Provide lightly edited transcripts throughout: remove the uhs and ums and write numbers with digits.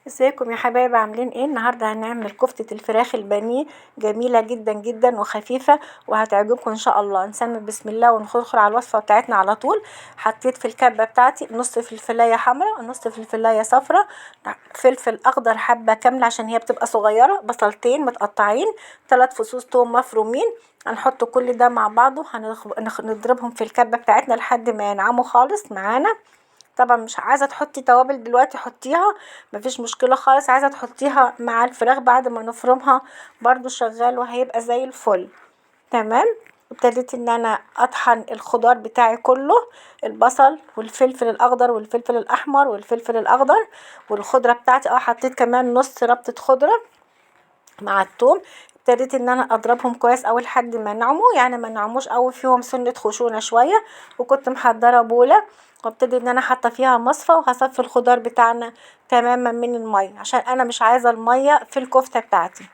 ازيكم يا حبايب، عاملين ايه؟ النهارده هنعمل كفتة الفراخ البانيه، جميلة جدا جدا وخفيفة وهتعجبكم ان شاء الله. نسمي بسم الله وندخل على الوصفة بتاعتنا على طول. حطيت في الكبة بتاعتي نص فلفلاية حمراء، نص فلفلاية صفراء، فلفل اخضر حبة كاملة عشان هي بتبقى صغيرة، بصلتين متقطعين، 3 فصوص توم مفرومين. هنحط كل ده مع بعضه، هنضربهم في الكبة بتاعتنا لحد ما ينعموا خالص معانا. طبعا مش عايزه تحطي توابل دلوقتي حطيها، مفيش مشكله خالص. عايزه تحطيها مع الفراخ بعد ما نفرمها برضو شغال وهيبقى زي الفل. تمام. ابتديت ان انا اطحن الخضار بتاعي كله، البصل والفلفل الاخضر والفلفل الاحمر والفلفل الاخضر والخضره بتاعتي. حطيت كمان نص ربطه خضره مع الثوم. ابتديت ان انا اضربهم كويس اوي لحد ما نعموا، يعني ما نعموش اوي، فيهم سنة خشونة شوية. وكنت محضرة بولة وابتدي ان انا حاطه فيها مصفى، وهصفي الخضار بتاعنا تماما من المية عشان انا مش عايزة المية في الكفتة بتاعتي.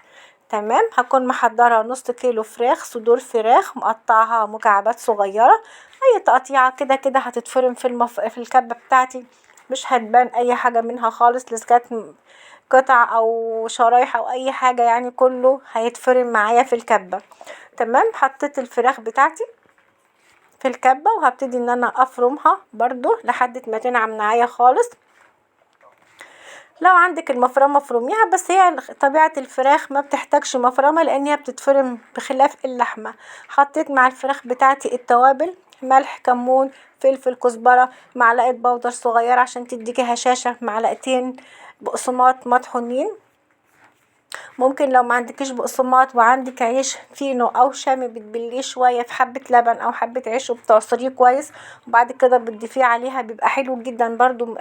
تمام. هكون محضرة نص كيلو فراخ، صدور فراخ مقطعها مكعبات صغيرة. اي تقطيعة كده كده هتتفرم في الكبة بتاعتي، مش هتبان اي حاجة منها خالص. لسه كانت قطع او شرايح او اي حاجة، يعني كله هيتفرم معايا في الكبة. تمام. حطيت الفراخ بتاعتي في الكبة وهبتدي ان انا افرمها برضو لحد ما تنعم معايا خالص. لو عندك المفرمة فرميها، بس هي طبيعة الفراخ ما بتحتاجش مفرمة لان هي بتتفرم بخلاف اللحمة. حطيت مع الفراخ بتاعتي التوابل: ملح، كمون، فلفل، كزبرة، معلقة بودر صغيرة عشان تديكي هشاشة، معلقتين بقسماط مطحونين. ممكن لو ما عندكيش بقسماط وعندك عيش فينو او شامي بتبليه شويه في حبه لبن او حبه عيش وبتعصريه كويس، وبعد كده بتضيفيه عليها، بيبقى حلو جدا برضو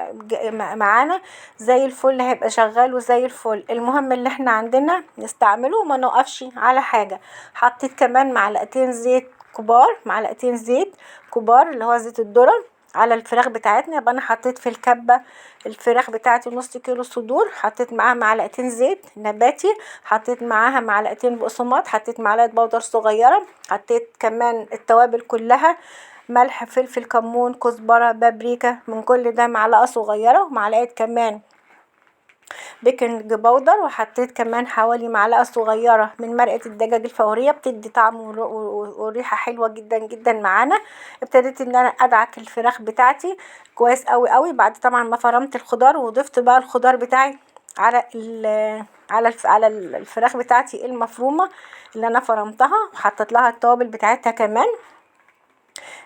معانا زي الفل، هيبقى شغال وزي الفل. المهم اللي احنا عندنا نستعمله وما نوقفش على حاجه. حطيت كمان معلقتين زيت كبار، معلقتين زيت كبار اللي هو زيت الذرة على الفراخ بتاعتنا. يبقى انا حطيت في الكبه الفراخ بتاعتي نص كيلو صدور، حطيت معاها معلقتين زيت نباتي، حطيت معاها معلقتين بقسماط، حطيت معلقه بودر صغيره، حطيت كمان التوابل كلها: ملح، فلفل، كمون، كزبره، بابريكا، من كل ده معلقه صغيره، ومعلقه كمان بيكنج باودر، وحطيت كمان حوالي معلقه صغيره من مرقه الدجاج الفوريه، بتدي طعم وريحه حلوه جدا جدا معانا. ابتديت ان انا ادعك الفراخ بتاعتي كويس قوي قوي بعد طبعا ما فرمت الخضار، وضفت بقى الخضار بتاعي على على الفراخ بتاعتي المفرومه اللي انا فرمتها، وحطيت لها التوابل بتاعتها كمان.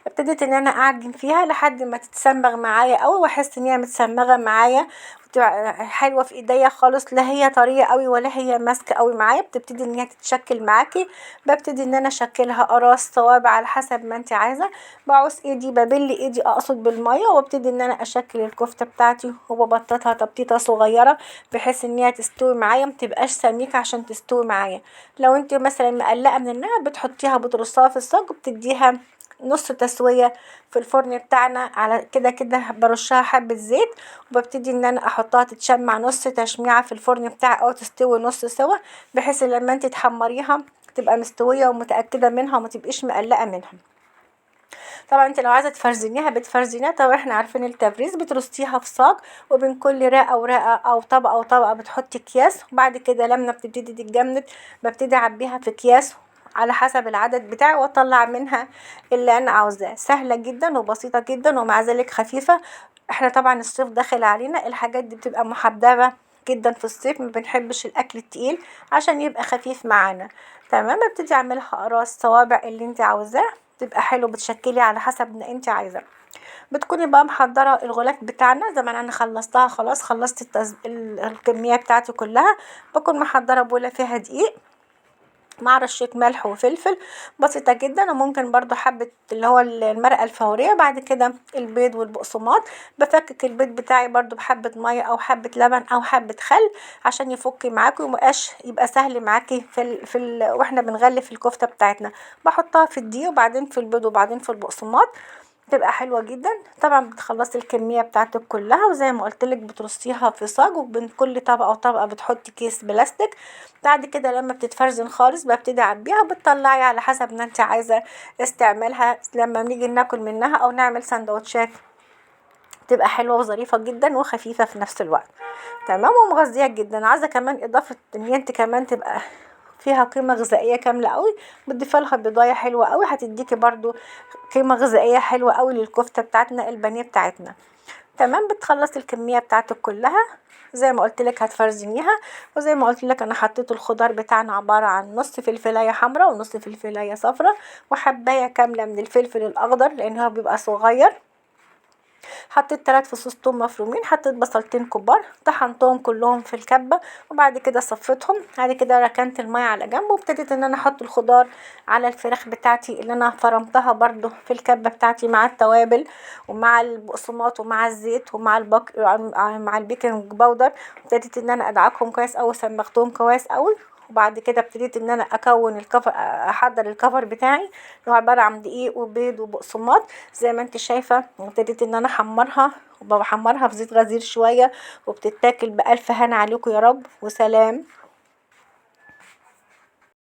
ابتديت ان انا اعجن فيها لحد ما تتسمغ معايا قوي، واحس ان هي متسمغه معايا وتبقى حلوه في ايديا خالص، لا هي طريه قوي ولا هي ماسكه قوي معايا. بتبتدي ان هي تتشكل معاكي، ببتدي ان انا اشكلها اقراص صوابع على حسب ما انت عايزه. بعوز ايدي، ببل ايدي اقصد بالميه، وابتدي ان انا اشكل الكفته بتاعتي وببططها تبطيطه صغيره بحيث ان هي تستوي معايا، متبقاش سميكه عشان تستوي معايا. لو انت مثلا مقلقه من انها بتحطيها بترصها في الصاج وبتديها نص تسوية في الفرن بتاعنا. على كده كده برشها حبة زيت، وببتدي ان انا احطها تتشمع نص تشميعة في الفرن بتاعي او تستوي نص سوا، بحيث لما انت تحمريها تبقى مستوية ومتأكدة منها وما تبقيش مقلقة منها. طبعا انت لو عايزه تفرزنيها بتفرزينها. طبعا احنا عارفين التفريز، بترصيها في صاج، وبين كل رقه ورقه او طبقه وطبقه بتحطي اكياس، وبعد كده لما بتبتدي تتجمد ببتدي اعبيها في اكياس على حسب العدد بتاعي، واطلع منها اللي انا عاوزاه. سهله جدا وبسيطه جدا ومع ذلك خفيفه. احنا طبعا الصيف داخل علينا، الحاجات دي بتبقى محببه جدا في الصيف، ما بنحبش الاكل التقيل عشان يبقى خفيف معانا. تمام. ببتدي اعملها اقراص صوابع اللي انت عاوزاه، تبقى حلو، بتشكلي على حسب ما انت عايزه. بتكوني بقى محضره الغلاف بتاعنا، زي ما انا خلصتها خلاص، خلصت الكميه بتاعتي كلها. بكون محضره بوله فيها دقيق مع رشة ملح وفلفل بسيطة جدا، وممكن برضو حبة اللي هو المرقة الفورية. بعد كده البيض والبقسماط، بفكك البيض بتاعي برضو بحبة مية او حبة لبن او حبة خل عشان يفك معاكي ومبقاش يبقى سهل معاكي واحنا بنغلف الكفتة بتاعتنا. بحطها في الدقيق وبعدين في البيض وبعدين في البقسماط، بتبقى حلوة جدا. طبعا بتخلصي الكمية بتاعتك كلها، وزي ما قلتلك بترصيها في صاج، وبين كل طبقة وطبقة بتحطي كيس بلاستيك. بعد كده لما بتتفرزن خالص ببتدي اعبيها، بتطلعي على حسب ما انت عايزة استعمالها لما نيجي ناكل منها او نعمل سندوتشات تبقى حلوة وظريفة جدا وخفيفة في نفس الوقت. تمام، ومغذية جدا. عايزة كمان اضافة ان انت كمان تبقى فيها قيمة غذائية كاملة قوي، بتضيفي لها بيضاية حلوة قوي، هتديكي برضو قيمة غذائية حلوة قوي للكفتة بتاعتنا البانيه بتاعتنا. تمام، بتخلصي الكمية بتاعتك كلها زي ما قلت لك هتفرزنيها. وزي ما قلت لك انا حطيت الخضار بتاعنا عبارة عن نص فلفلاية حمراء ونص فلفلاية صفراء وحباية كاملة من الفلفل الاخضر لان هو بيبقى صغير. حطيت 3 فصوص توم مفرومين، حطيت بصلتين كبار، طحنتهم كلهم في الكبة وبعد كده صفيتهم. بعد كده ركنت المية على جنب وابتديت ان انا احط الخضار على الفراخ بتاعتي اللي انا فرمتها برضو في الكبة بتاعتي مع التوابل ومع البقسماط ومع الزيت ومع مع البيكنج باودر. ابتديت ان انا ادعكهم كويس اوي، سمختهم كويس اوي. وبعد كده ابتديت ان انا اكون الكفر، احضر الكفر بتاعي اللي هو عبارة عن دقيق وبيض وبقسماط زي ما انت شايفة. وابتديت ان انا احمرها وبحمرها في زيت غزير شوية، وبتتاكل بألف هنا عليكم يا رب وسلام.